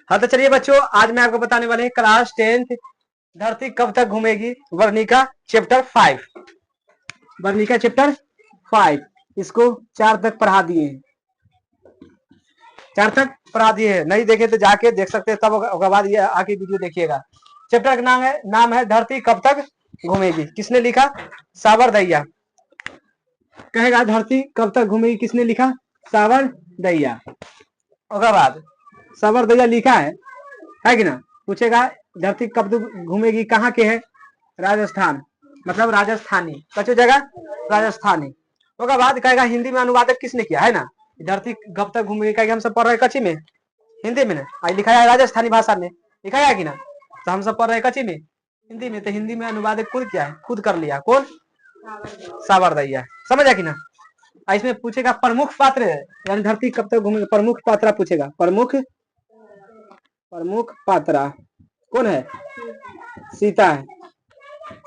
हाँ तो चलिए बच्चों, आज मैं आपको बताने वाले हैं क्लास 10th धरती कब तक घूमेगी वर्णिका चैप्टर 5। वर्णिका चैप्टर 5 इसको 4 तक पढ़ा दिए हैं, 4 तक पढ़ा दिए हैं। नहीं देखे तो जाके देख सकते हैं, तब उसके बाद ये आके वीडियो देखिएगा। चैप्टर का नाम है धरती कब तक घूमेगी। किसने लिखा? सावर दैया। कहेगा धरती कब तक घूमेगी, किसने लिखा? सावर दैया। उसके बाद सावर दैया लिखा है कि ना? पूछेगा धरती कब तक घूमेगी, कहाँ के है? राजस्थान, मतलब राजस्थानी। कचो जगह राजस्थानी। उसके बाद कहेगा हिंदी में अनुवादक किसने किया है ना? धरती कब तक घूमेगी, कहेगा हम सब पढ़ रहे कच्ची में, हिंदी में ना लिखा है, राजस्थानी भाषा में लिखा है कि ना? तो हम सब पढ़ रहे कच्ची में, हिंदी में। तो हिंदी में अनुवादक खुद क्या है? खुद कर लिया। कौन? सावर दैया। समझ आया कि ना? इसमें पूछेगा प्रमुख पात्र यानी धरती कब तक घूमेगी, प्रमुख पात्रा पूछेगा। प्रमुख पात्रा कौन है? सीता है।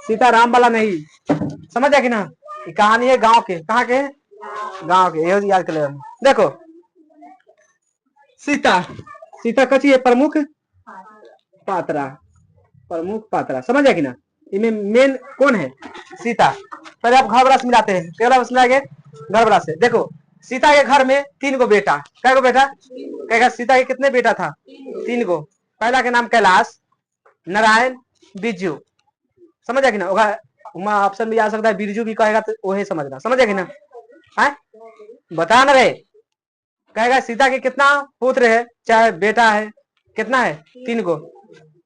सीता राम वाला नहीं। समझ आया कि ना? कहानी है गांव के। कहाँ के? गांव के। ये याद कर ले। देखो सीता कची है? प्रमुख पात्रा। प्रमुख पात्रा। समझ आया कि ना? इनमें मेन कौन है? सीता। पहले आप घर वाला से मिलाते हैं। केवल मिलाएंगे घर वाला से। देखो सीता के घर में 3 गो बेटा। कै गो बेटा? कहेगा सीता के कितने बेटा था? 3 गो। पहला के नाम कैलाश, नारायण, बिरजू। समझ आया कि ना? ऑप्शन भी आ सकता है, बिरजू भी कहेगा तो वही समझना। समझ आया कि ना? है बता ना रहे। कहेगा सीता के कितना पुत्र है, चाहे बेटा है? कितना है? 3 गो।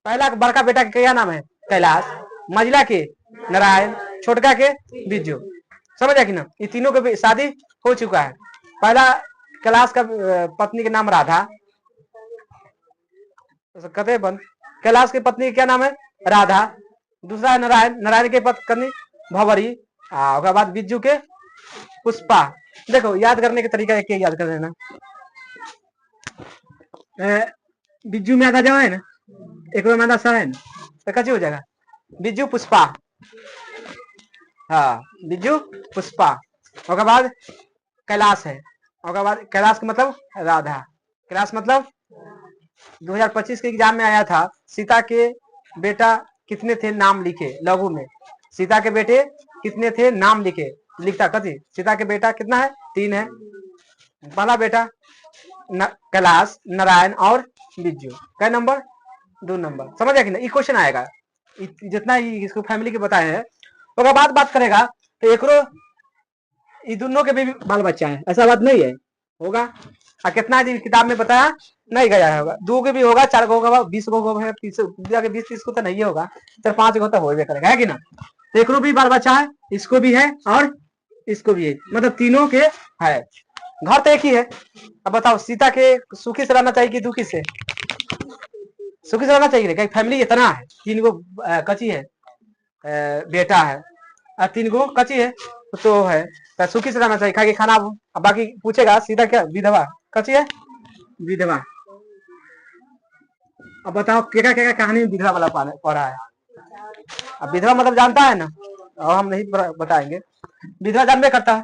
पहला बड़का बेटा का क्या नाम है? कैलाश। मझला के नारायण, छोटका के बिरजू। समझ आया कि ना? ये तीनों के शादी हो चुका है। पहला कैलाश का पत्नी के नाम राधा। कते बंद। कैलाश की पत्नी का क्या नाम है? राधा। दूसरा है नारायण। नारायण के पत्नी भंवरी। उसके बाद बिरजू के पुष्पा। देखो याद करने के तरीका एक याद कर लेना। बिरजू में आधा जमा है ना, एक में आधा सा है ना, तो कैसे हो जाएगा? बिरजू पुष्पा। हाँ बिरजू पुष्पा। उसके बाद कैलाश है। उसके बाद कैलाश का मतलब राधा। कैलाश मतलब 2025 के एग्जाम में आया था, सीता के बेटा कितने थे नाम लिखे लघु में। सीता के बेटे कितने थे नाम लिखे। लिखता कथी? सीता के बेटा कितना है? 3 है। पहला बेटा कैलाश, नारायण और बिरजू। कै नंबर? 2 नंबर। समझ आया कि ना? ये क्वेश्चन आएगा जितना ही इसको फैमिली के बताए हैं। तो बात करेगा तो एकरो ये दोनों के भी बाल बच्चा है, ऐसा बात नहीं है? होगा। कितना किताब में बताया नहीं गया होगा। 2 के भी होगा, 4 को होगा, 20 को होगा, 20-30 को तो नहीं होगा, 4-5 को तो हो करेगा, है कि ना? तो एकरो भी बाल बच्चा है, इसको भी है और इसको भी है, मतलब तीनों के है। घर तो एक ही है। अब बताओ सीता के सुखी से रहना चाहिए कि दुखी से? सुखी से रहना चाहिए। क्या फैमिली इतना है, 3 गो कच्ची है बेटा है और 3 गो कच्ची है तो है, तो सुखी से रहना चाहिए, खा के खाना। अब बाकी पूछेगा सीता क्या विधवा कच्ची है? विधवा। अब बताओ क्या क्या कहानी में विधवा वाला पढ़ा है? अब विधवा मतलब जानता है ना? और हम नहीं बताएंगे। विधवा जानबे करता है।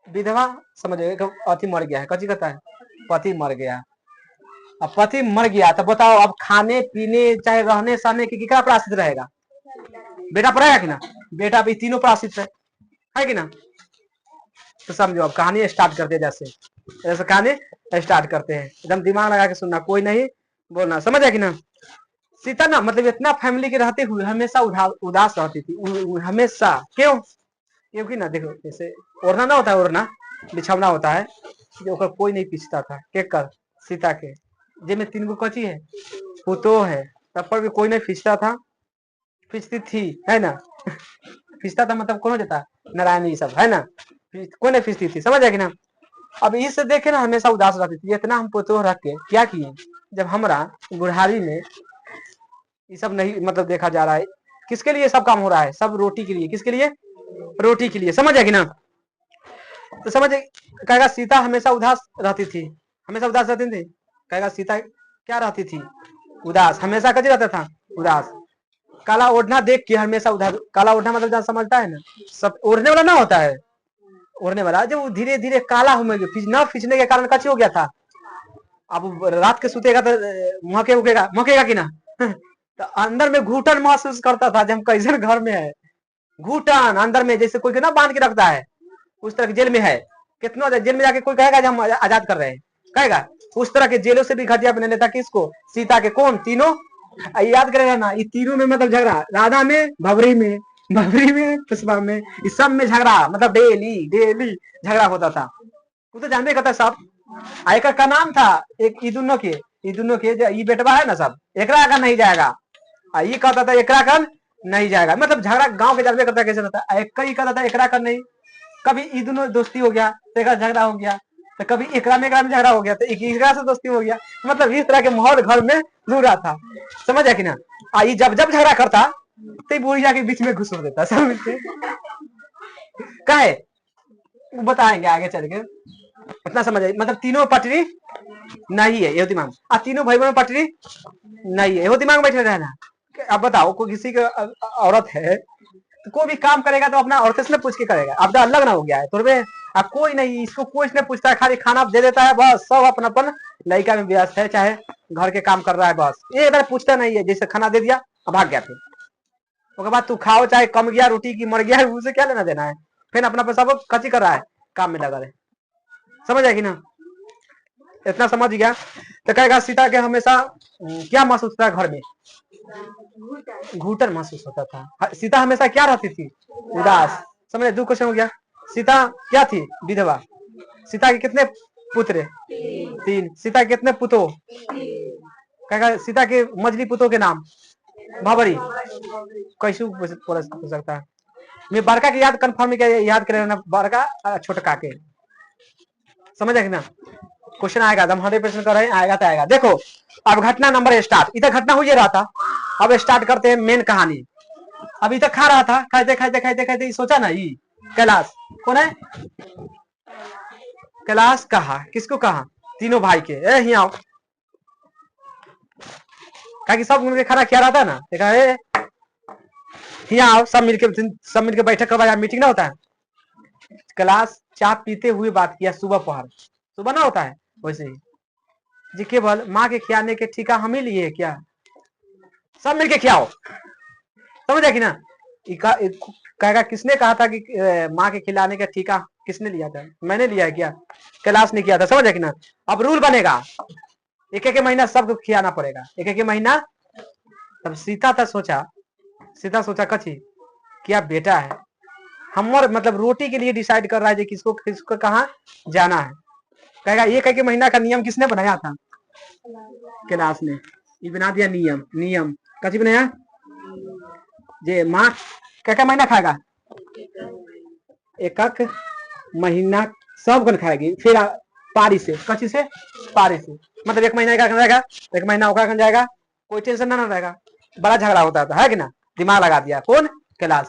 विधवा समझिए पति मर गया है, कच्ची कहता है पति मर गया। अब पति मर गया तो बताओ अब खाने पीने चाहे रहने सहने की क्या प्राश्चित रहेगा? बेटा पड़ेगा कि ना? बेटा भी तीनों प्राश्चित है कि ना? तो समझो अब कहानी स्टार्ट करते हैं। जैसे कहानी स्टार्ट करते हैं, एकदम दिमाग लगा के सुनना, कोई नहीं बोलना। समझ है कि ना? सीता ना मतलब इतना फैमिली के रहते हुए हमेशा उदास रहती थी, हमेशा। क्यों? क्योंकि ना देखो जैसे ओढ़ना ना होता है, ओढ़ना बिछौना होता है जो कोई नहीं पीछता था। के कर सीता के जिनमें 3 गो कची है, पुतो है, तब पर भी कोई नहीं खींचता था। खींचती थी, है ना? खींचता था मतलब कौन हो जाता? नारायण ये सब, है ना? कोई नहीं खींचती थी। समझ है कि ना? अब इससे देखे ना हमेशा उदास रहती थी। इतना हम पुतो रख के क्या किए, जब हमारा बुढ़ारी में ये सब नहीं मतलब देखा जा रहा है। किसके लिए सब काम हो रहा है? सब रोटी के लिए। किसके लिए? रोटी के लिए। समझ है कि ना? तो समझ कहेगा सीता हमेशा उदास रहती थी। हमेशा उदास रहती थी। कहेगा सीता क्या रहती थी? उदास। हमेशा कभी रहता था उदास। काला ओढ़ना देख के हमेशा उदास। काला ओढ़ना मतलब जहाँ समझता है ना, सब ओढ़ने वाला ना होता है, ओढ़ने वाला जब धीरे धीरे काला होने न खींचने के कारण कच्ची हो गया था, अब रात के सुतेगा तो महके उगेगा, महकेगा कि ना तो अंदर में घुटन महसूस करता था जब हम कैसे घर में है, घुटन अंदर में जैसे कोई ना बांध के रखता है उस तरह के जेल में है। कितना जेल में जाके कोई कहेगा जब हम आजाद कर रहे हैं, कहेगा? उस तरह के जेलों से भी घटिया बना लेता किसको? सीता के। कौन? तीनों। याद करेगा ना, ये तीनों में मतलब झगड़ा, राधा में, भवरी में, पुष्पा में, इस सब में झगड़ा, मतलब डेली डेली झगड़ा होता था। वो तो जानते करता सब। एक का नाम था एक ई दोनों के, ये बेटवा है ना सब, एकरा का नहीं जाएगा, ये कहता था एकरा का नहीं जाएगा, मतलब झगड़ा गांव के जानते करता कैसे रहता। एक ही कहता था एकरा का नहीं, कभी ई दोनों दोस्ती हो गया तो एक झगड़ा हो गया, तो कभी एकरा में झगड़ा हो गया तो एकरा से दोस्ती हो गया। मतलब इस तरह के माहौल घर में घूम रहा था, समझ है कि ना? ये जब जब झगड़ा करता तो बुढ़िया के बीच में घुस देता, समझ कहे वो बताएंगे आगे चल के, इतना समझ आई। मतलब तीनों पटरी नहीं है, ये दिमाग। तीनों भाई बहन पटरी नहीं है, ये दिमाग बैठे रहना। अब बताओ, कोई किसी का औरत है तो कोई भी काम करेगा तो अपना औरत से पूछ के करेगा। अब तो अलग ना हो गया है तुरबे, अब कोई नहीं, इसको कोई नहीं पूछता है, खाली खाना दे देता है बस, सब अपन अपन लड़का में व्यस्त है, चाहे घर के काम कर रहा है बस, ये इधर पूछता नहीं है। जैसे खाना दे दिया अब भाग गया, फिर उसके बाद तू खाओ, चाहे कम गया रोटी की मर गया, उसे क्या लेना देना है, फिर अपना पैसा वो खर्ची कर रहा है, काम में लगा रहे। समझ आएगी ना? इतना समझ गया तो कहेगा सीता के हमेशा क्या महसूस होता है घर में? घुटन महसूस होता था। सीता हमेशा क्या रहती थी? उदास। समझे? 2 क्वेश्चन हो गया। सीता क्या थी? विधवा। सीता के कितने पुत्र? 3। सीता के कितने पुतो? कहेगा सीता के मजली पुतों के नाम? भवरी। कैसे पूछ सकता है? मैं बड़का की याद कंफर्म याद करे ना, बड़का छोटका के। समझ है कि ना? क्वेश्चन आएगा, हम 100% कर रहे हैं, आएगा तो आएगा। देखो अब घटना नंबर स्टार्ट, इधर घटना हुई रहा था, अब स्टार्ट करते हैं मेन कहानी। अभी तक खा रहा था, खाते खाते खाते खाते सोचा ना, ये कैलाश कौन है? कैलाश कहा, किसको कहा? तीनों भाई के, ए आओ, कहा कि सब मिलकर खाना खा रहा था ना, देखा ए यहाँ आओ, सब मिलके बैठक करवाया, मीटिंग ना होता है। कैलाश चाय पीते हुए बात किया, सुबह पहर, सुबह ना होता है वैसे ही जी, केवल माँ के खियाने के ठीका हम ही लिए क्या? सब मिलके खियाओ। समझ है कि ना? कहेगा किसने कहा था कि माँ के खिलाने का ठीका किसने लिया था? मैंने लिया है क्या? कैलाश ने किया था। समझ है कि ना? अब रूल बनेगा, एक एक महीना सबको खिलाना पड़ेगा, एक एक महीना। तब सीता सोचा कची क्या बेटा है हमर, मतलब रोटी के लिए डिसाइड कर रहा है किसको किसको कहाँ जाना है। कहेगा एक महीना का नियम किसने बनाया था? कैलाश ने। ये बना दिया नियम कची बनाया जे माँ क्या महीना खाएगा? एक महीना सब कन खाएगी, फिर पारी से, कची से? पारी से। मतलब 1 महीना का रहेगा, 1 महीना ओका जाएगा, कोई टेंशन ना रहेगा। बड़ा झगड़ा होता था, है कि ना? दिमाग लगा दिया कौन? कैलाश।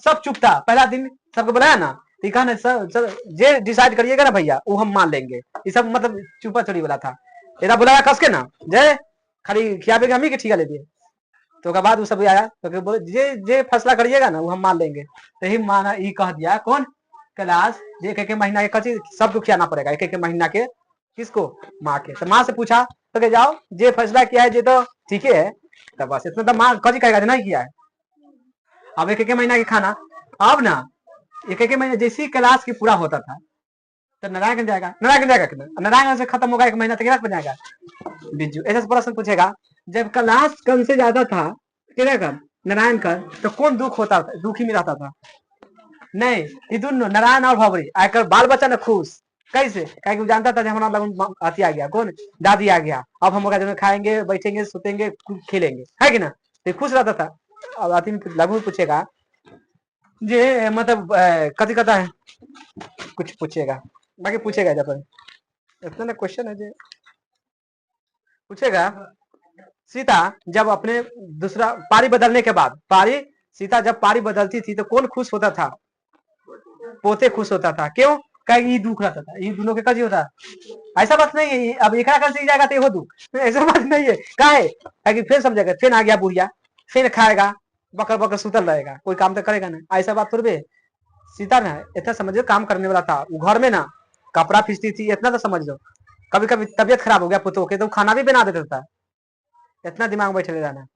सब चुप था पहला दिन, सबको बुलाया ना, कहा सर जे डिसाइड करिएगा ना भैया वो हम मान लेंगे। ये सब मतलब चुपा चोरी वाला था, इधर बुलाया कस के ना, जय खाली खियाबेगा हम ही के ठीका ले दिए। तो बाद वो सब आया तो जे फैसला करिएगा ना वो हम मान लेंगे। तो ही माना, ये कह दिया कौन? कैलाश, एक महीना के कची सबको खियाना पड़ेगा, एक महीना के। किसको? माँ के। तो माँ से पूछा तो जाओ जे फैसला किया है जे तो ठीक है, तो बस इतना तो माँ कची कहेगा नहीं किया है। अब एक महीना के खाना, अब ना एक महीना जैसे कैलाश की पूरा होता था तो नारायण जाएगा कितना, नारायण से खत्म होगा 1 महीना तक बन जाएगा। बिज्जू ऐसा प्रश्न पूछेगा, जब कैलाश कम से ज्यादा था नारायण का, तो कौन दुखी में रहता था? नहीं, ये दोनों नारायण और भवरी आकर बाल बच्चा न खुश। कैसे? क्या जानता था हमारा लगन अति आ गया, कौन? दादी आ गया, अब हम लोग खाएंगे, बैठेंगे, सुतेंगे, खेलेंगे, है कि ना? तो खुश रहता था। अब अति लगू पूछेगा जे मतलब कति कथा है, कुछ पूछेगा, बाकी पूछेगा जब इतना ना क्वेश्चन है जे पूछेगा। सीता जब अपने दूसरा पारी बदलने के बाद, सीता जब पारी बदलती थी तो कौन खुश होता था? पोते खुश होता था। क्यों? कहीं दुख रहता था, ये दोनों के कजी होता। ऐसा बात नहीं है, अब एक सीख जाएगा तो दुख, ऐसा बात नहीं है। का है फिर समझेगा, फिर आ गया बुढ़िया, फिर खाएगा, बकर बकर सुतल रहेगा, कोई काम तो करेगा ना, ऐसा बात थोड़ी। सीता ना इतना समझो काम करने वाला था, घर में ना कपड़ा फीसती थी, इतना तो समझ लो। कभी कभी तबियत खराब हो गया पुतों के तो खाना भी बना देता था, इतना दिमाग में बैठे रहना।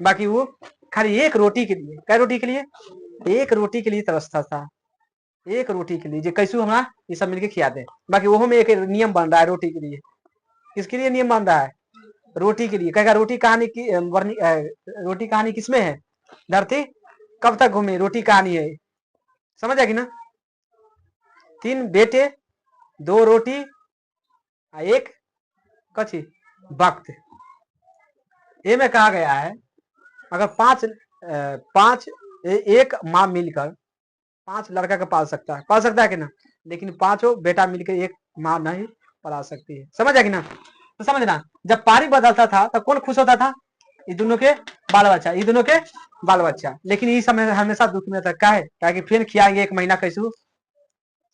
बाकी वो खाली एक रोटी के लिए, क्या रोटी के लिए, एक रोटी के लिए तरसता था, एक रोटी के लिए जो कैसू हमारा ये सब मिलके खिया दे। बाकी वो में एक नियम बन रहा है रोटी के लिए। किसके लिए नियम बन रहा है? रोटी के लिए। कहेगा रोटी कहानी की रोटी कहानी किसमें है? धरती कब तक घूमे, रोटी कहानी है, समझ आएगी ना। 3 बेटे, 2 रोटी, एक कची वक्त। ये में कहा गया है अगर 5 एक माँ मिलकर 5 लड़का का पाल सकता है कि ना, लेकिन 5 बेटा मिलकर एक माँ नहीं पला सकती है, समझ आएगी ना। तो समझना, जब पारी बदलता था तब कौन खुश होता था? ये दोनों के बाल बच्चा, ये दोनों के बाल बच्चा। लेकिन ये समय हमेशा दुख में रहता है, क्या कि फिर खियाएंगे 1 महीना कैसू,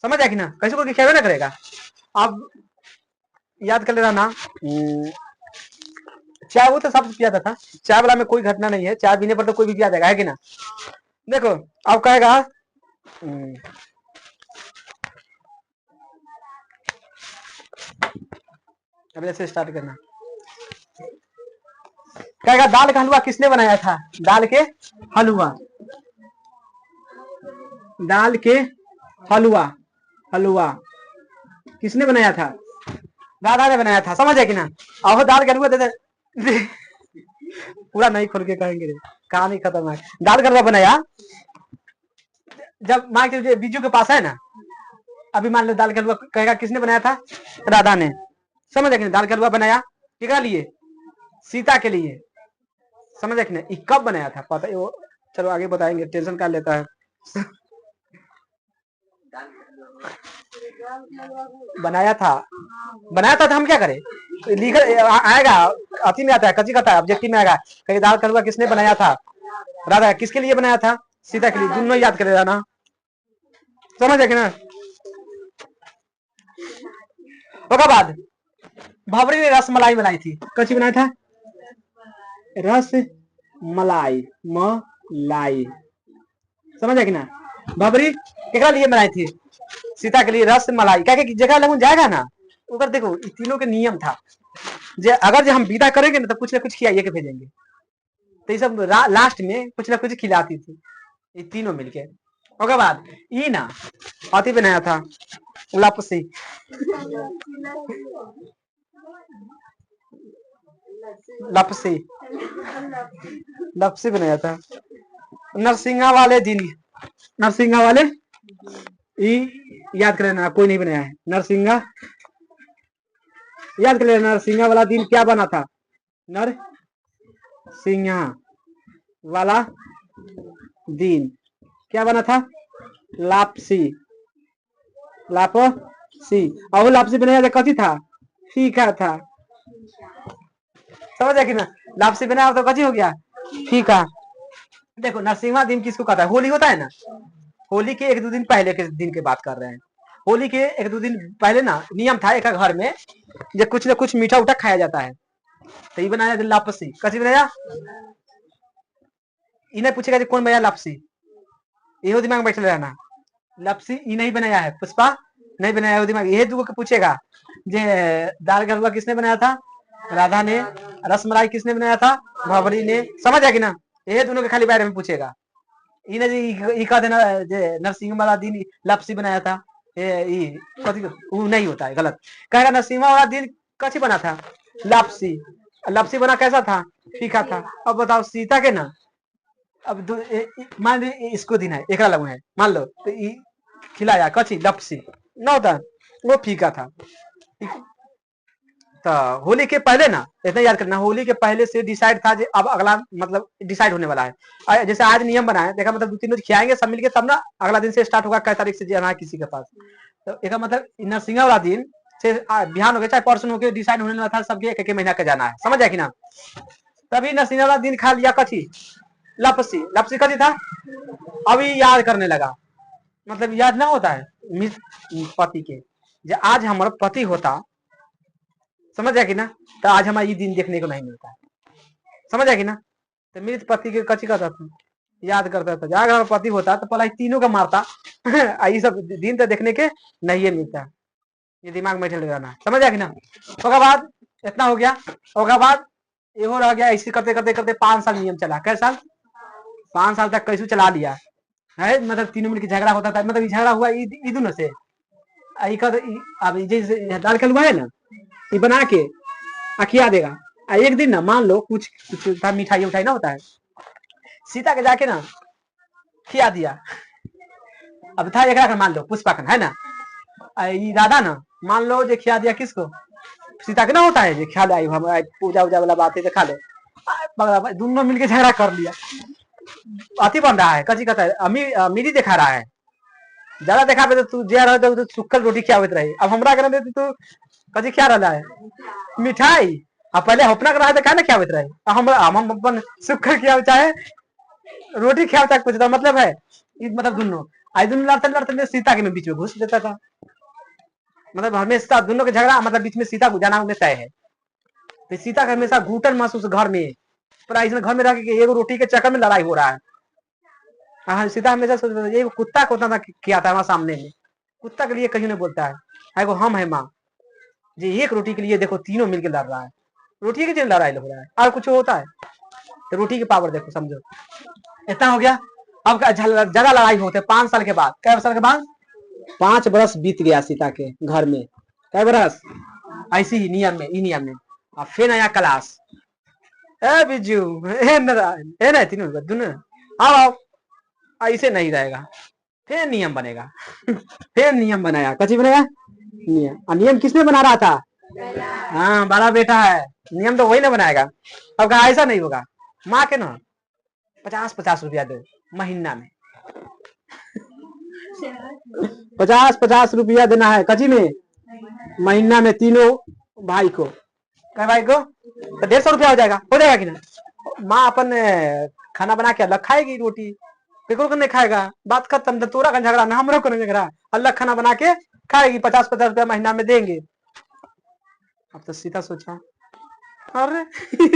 समझ आएगी ना, कैसू को खियावे ना करेगा। अब याद कर लेना ना, चाय वो तो सब पियाता था, चाय वाला में कोई घटना नहीं है, चाय पीने पर तो कोई भी पिया देगा, है कि ना। देखो अब कहेगा अब ऐसे स्टार्ट करना, कहेगा दाल का हलवा किसने बनाया था? दाल के हलवा, दाल के हलवा, हलवा किसने बनाया था? दादा ने बनाया था, समझ है कि ना। अब दाल का हलवा दे पूरा नहीं खोल के कहेंगे, कहानी खत्म है। दाल का हलवा बनाया, जब मान के बीजू के पास है ना, अभी मान लो दाल का हलवा कहेगा किसने बनाया था? राधा ने, समझ है कि दाल का हलवा बनाया किसके लिए? सीता के लिए, समझ है कि नहीं। कब बनाया था पता है वो, चलो आगे बताएंगे, टेंशन कर लेता है। बनाया था तो हम क्या करें, लिखल आएगा, अति में आता है, कच्ची कहता है, ऑब्जेक्टिव में आएगा, कहीं दाल का हलवा किसने बनाया था? राधा। किसके लिए बनाया था? सीता के लिए, दोनों याद करेगा ना, समझ है कि ना। उसके बाद भवरी ने रस मलाई बनाई थी, कच्ची बनाया था? रस मलाई, मलाई, समझ है कि ना। भवरी केकरा लिए बनाई थी? सीता के लिए रस मलाई, क्या जगह लगन जाएगा ना, उधर देखो तीनों के नियम था, जे अगर हम विदा करेंगे ना तो कुछ ना कुछ खिलाइए के भेजेंगे, तो ये सब लास्ट में कुछ ना कुछ खिलाती थी ये तीनों मिलके। उसके बाद ई ना अति बनाया था लपसी, लपसी, लपसी बनाया था। नरसिंहा वाले दिन, नरसिंहा वाले ई याद कर लेना, कोई नहीं बनाया है। नरसिंहा याद कर लेना, नरसिंहा वाला दिन क्या बना था? नरसिंहा वाला दिन क्या बना था? लापसी, लापसी। और लापसी बनाया था, कथी था? फीका था, समझ है कि ना। लापसी बनाया तो कथी हो गया? फीका। देखो नरसिंहा दिन किसको कहता है? होली होता है ना, होली के 1-2 दिन पहले के दिन की बात कर रहे हैं। होली के 1-2 दिन पहले ना नियम था एक घर में, जो कुछ ना कुछ मीठा उठा खाया जाता है, तो ये बनाया लापसी। कैसे बनाया? इन्हें पूछेगा कि कौन बनाया लापसी, ये दिमाग में बैठे रहना। लापसी ये नहीं बनाया है, पुष्पा नहीं बनाया है, दिमाग ये दूगो पूछेगा। जे दाल का हलवा किसने बनाया था? राधा ने। रसमलाई किसने बनाया था? भवरी ने, समझ है कि ना। ये दोनों के खाली बारे में पूछेगा, इन्हें जी कह देना जे नरसिंह वाला दिन लापसी बनाया था, ये वो नहीं होता है, गलत। कहेगा नरसिंह वाला दिन कच्ची बना था? लापसी। लापसी बना कैसा था? फीका था। अब बताओ सीता के ना, अब मान ली इसको दिन है, एक लगू है, मान लो तो खिलाया कच्ची लपसी ना होता, वो फीका था। तो होली के पहले ना इतना याद करना, होली के पहले से डिसाइड था जो अब अगला मतलब डिसाइड होने वाला है। जैसे आज नियम बना है, देखा मतलब 2-3 रोज खिलाएंगे सब मिलके, तब ना अगला दिन से स्टार्ट होगा कै तारीख से जाना है किसी के पास। तो एक मतलब नरसिंहा वाला दिन से बिहान हो गया चाहे परसों हो गया, डिसाइड होने वाला था सबके 1-1 महीना का जाना है, समझ है कि ना। तभी नरसिंहा वाला दिन खा लिया कथी? लपसी। लपसी कथी था? अभी याद करने लगा, मतलब याद ना होता है पति के, जो आज हमारा पति होता, समझ है कि ना, तो आज हमारा ये दिन देखने को नहीं मिलता है, समझ है कि ना। तो मृत पति के कची करता था, याद करता था, अगर हमारा पति होता तो पहले तीनों का मारता ये सब दिन तो देखने के नहीं मिलता। ये दिमाग में बैठे रहना, समझ आया कि ना। उसके बाद इतना हो गया, उसके बाद ये हो रह गया। ऐसे करते करते करते 5 साल नियम चला। कैसे साल? 5 साल तक कैसे चला लिया है। मतलब तीनों मिलकर झगड़ा होता था, मतलब झगड़ा हुआ ईदुन से। अब दाल कलुआ है ना, ये बना के खिया देगा। एक दिन ना मान लो कुछ था, मिठाई उठाई ना होता है, सीता के जाके ना खिया दिया। अब था एक मान लो पुष्पाकन है ना, राधा ना मान लो जो खिया दिया किसको, सीता के ना होता है जो खिया लाई पूजा उजा वाला बात है, खा लो। दोनों मिलके झगड़ा कर लिया। अति बन रहा है, कची कहता है अमीरी दिखा रहा है। ज्यादा देखा पे तो तू जे रह तो सुखल रोटी खियावत रही। अब हमरा करे तू कची क्या रहा है मिठाई। अब पहले अपना रहा तो क्या ना खियावत रहे। हम अपन सुखल खियाव चाहे रोटी खियाव चाहे कुछ, मतलब है मतलब दोनों आई दोनों लड़ते लड़ते सीता के बीच में घुस देता था। मतलब हमेशा दोनों के झगड़ा मतलब बीच में सीता को जाना उन्हें तय है। तो सीता का हमेशा घुटन महसूस घर में, पर ऐसे घर में रह के एगो रोटी के चक्कर में लड़ाई हो रहा है। हाँ, सीता हमेशा सोच रहा है कुत्ता को था किया था वहां सामने में, कुत्ता के लिए कहीं नहीं बोलता है। हम है माँ जी, एक रोटी के लिए देखो तीनों मिलकर लड़ रहा है, रोटी के लिए लड़ाई हो रहा है और कुछ होता है। तो रोटी की पावर देखो, समझो इतना हो गया। अब ज्यादा लड़ाई होते 5 साल के बाद। कै साल के बाद? 5 बरस बीत गया सीता के घर में। कै बरस? ऐसी ही नियम में, नियम में। अब फिर नया क्लास, ए बिजू ए नारायण ए ना तीनों दोनों आओ, ऐसे नहीं रहेगा, फिर नियम बनेगा। फिर नियम बनाया, कची बनेगा नियम। नियम किसने बना रहा था? हाँ, बड़ा बेटा है, नियम तो वही ना बनाएगा। अब कहा ऐसा नहीं होगा, माँ के ना 50-50 रुपया दो महीना में। 50-50 रुपया देना है कची में, महीना में तीनों भाई को। क्या भाई को? तो 150 रुपया हो जाएगा कि ना। माँ अपन खाना बना के अलग खाएगी रोटी, केकरो को नहीं खाएगा, बात खत्म। तो तोरा का झगड़ा ना हमरो को झगड़ा, अलग खाना बना के खाएगी, 50-50 रुपया महीना में देंगे। अब तो सीता सोचा अरे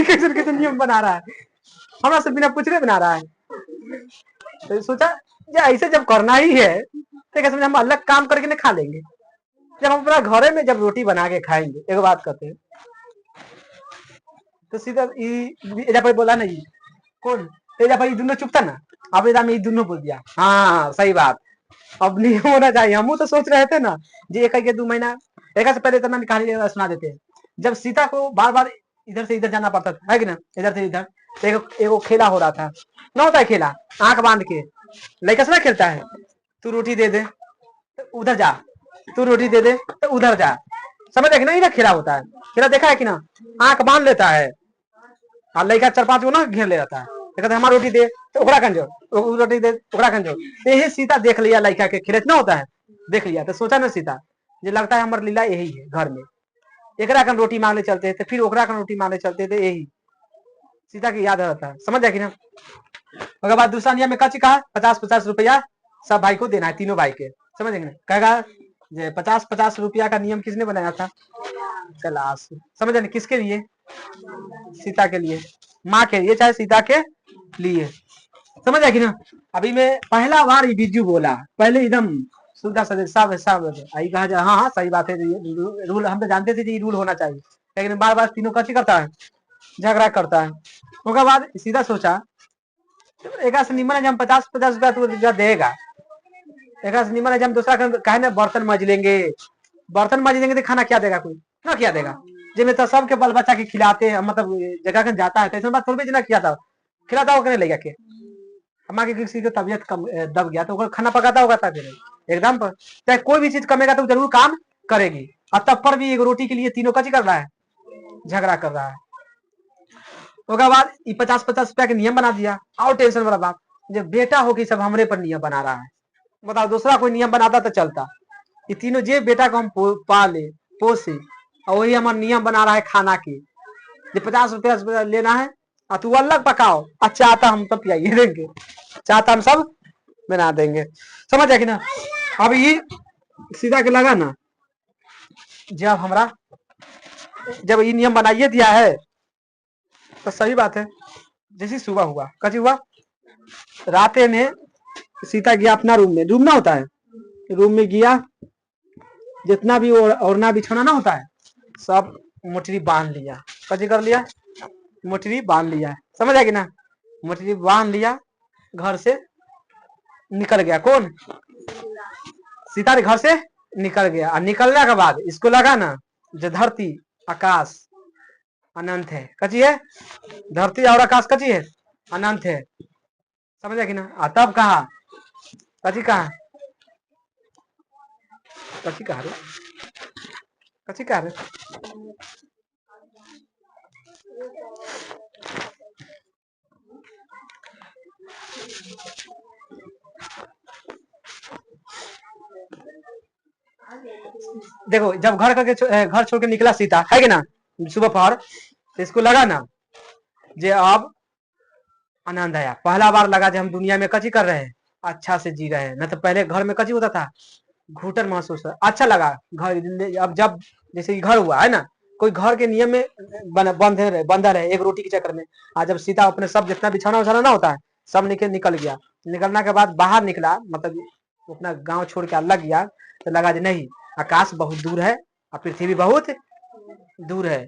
कैसे कैसे नियम बना रहा है, हमरा से बिना पूछे बना रहा है। तो सोचा ऐसे जब करना ही है तो कैसे हम अलग काम करके नहीं खा लेंगे, जब हम अपना घरे में जब रोटी बना के खाएंगे। एक बात कहते हैं तो सीधा एजा पर बोला नहीं कौन, एजा पर दोनों चुप था ना, अब एजा में दोनों बोल दिया। हाँ सही बात, अब नहीं होना चाहिए। हम तो सोच रहे थे ना जी 1-2 महीना एक से पहले तो कहानी सुना देते हैं। जब सीता को बार बार इधर से इधर जाना पड़ता था, है कि ना, इधर से इधर। एगो खेला हो रहा था ना, होता है खेला आंख बांध के, लड़का से ना खेलता है, तू रोटी दे दे तो उधर जा, तू रोटी दे दे तो उधर जा, समझ देखना ही ना खेला होता है। खेला देखा है कि ना, आंख बांध लेता है और लड़का 4-5 को ना घेर ले जाता है, कहते हमारा रोटी दे तो ओकरा कंजो, रोटी दे ओकरा कंजो। यही सीता देख लिया लड़का के खेले ना होता है, देख लिया तो सोचा ना सीता जो लगता है हमारी लीला यही है घर में, एकरा कन रोटी मांगने चलते थे, फिर ओकरा कन रोटी मांगने चलते थे, यही सीता की याद रहता है, समझ जाए कि ना। उसके बाद दूसरा नियम में कची कहा 50-50 रुपया सब भाई को देना है, तीनों भाई के, समझ ना। कहेगा 50-50 रुपया का नियम किसने बनाया था? कैलाश। समझ ना, किसके लिए? सीता के लिए, माँ के लिए, चाहे सीता के लिए, समझ आया कि ना। अभी मैं पहला बार बिजू बोला, पहले एकदम सुधा सब आई कहा जाए हाँ हाँ सही बात है, रूल हम तो जानते थे रूल होना चाहिए, लेकिन बार बार तीनों कची करता है, झगड़ा करता है। उसके बाद सीधा सोचा एक निमन है हम 50-50 रुपया देगा, एक निमन है हम दूसरा कहे ना बर्तन मज लेंगे, बर्तन मज लेंगे तो खाना क्या देगा, कोई ना क्या देगा। जिसमें तो सबके बाल बच्चा के खिलाते हैं, मतलब जगह कहीं जाता है तो ऐसा बात थोड़ी ना किया था, खिलाता होगा नहीं लेगा के। हमारे किसी की तबियत कम दब गया तो खाना पकाता होगा था एकदम पर, चाहे कोई भी चीज कमेगा तो जरूर काम करेगी। और तब पर भी एक रोटी के लिए तीनों कची कर रहा है, झगड़ा कर रहा है। उसके बाद 50-50 रुपया के नियम बना दिया। और टेंशन वाला बात, जब बेटा हो कि सब हमरे पर नियम बना रहा है, बताओ दूसरा कोई नियम बनाता तो चलता। ये तीनों जे बेटा को हम पाले पोसे और वही हमारा नियम बना रहा है खाना की, 50 रुपया लेना है और तू अलग पकाओ, अच्छा आता हम तो पियाइए देंगे, चाहता हम सब बना देंगे, समझ कि ना। अब ये सीधा के लगा ना जब ये नियम बनाइए दिया है तो सही बात है। जैसी सुबह हुआ कभी हुआ, राते में सीता गया अपना रूम में, रूम ना होता है, रूम में गया, जितना भी ओढ़ना बिछौना ना होता है सब मोटरी बांध लिया। कजी कर लिया? मोटरी बांध लिया। समझ आएगी ना? मोटरी बांध लिया, घर से निकल गया। कौन? सीता घर से निकल गया। और निकलने के बाद इसको लगा ना जो धरती आकाश अनंत है। कची है? धरती और आकाश कची है? अनंत है। समझ आएगी ना? तब कहा कची कहा कची कहा रे कची कहा रे देखो जब घर छोड़ के निकला सीता है कि ना सुबह पहर, तो इसको लगा ना जे अब आनंद आया। पहला बार लगा जो हम दुनिया में कची कर रहे हैं, अच्छा से जी रहे हैं। न तो पहले घर में कची होता था, घुटन महसूस है। अच्छा लगा घर। अब जब जैसे घर हुआ है ना, कोई घर के नियम में बंधा रहे एक रोटी के चक्कर में। आज जब सीता अपने सब जितना बिछाना उछाना ना होता है सब निकल गया। निकलने के बाद बाहर निकला, मतलब अपना गांव छोड़ के अलग गया, तो लगा जी नहीं आकाश बहुत दूर है और पृथ्वी बहुत दूर है।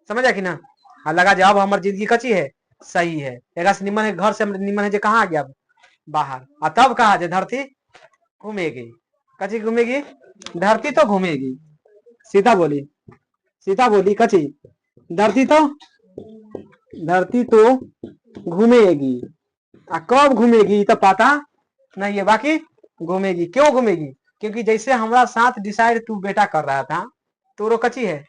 समझ कि ना? हाँ लगा जी अब हमारी जिंदगी कची है, सही है। एक से निमन है, घर से निमन है जो कहाँ आ गया बाहर। और तब कहा जे धरती घूमेगी। कची घूमेगी? धरती तो घूमेगी। सीता बोली कची धरती तो घूमेगी। कब घूमेगी तो पता नहीं है, बाकी घूमेगी। क्यों घूमेगी? क्योंकि जैसे हमारा साथ डिसाइड तू बेटा कर रहा था, तो वो कची है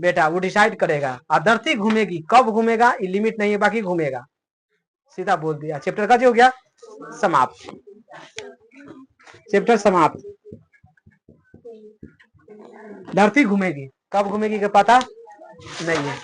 बेटा, वो डिसाइड करेगा। और धरती घूमेगी, कब घूमेगा ये लिमिट नहीं है, बाकी घूमेगा। सीधा बोल दिया। चैप्टर का जो हो गया समाप्त। चैप्टर समाप्त। धरती घूमेगी, कब घूमेगी का पता नहीं है।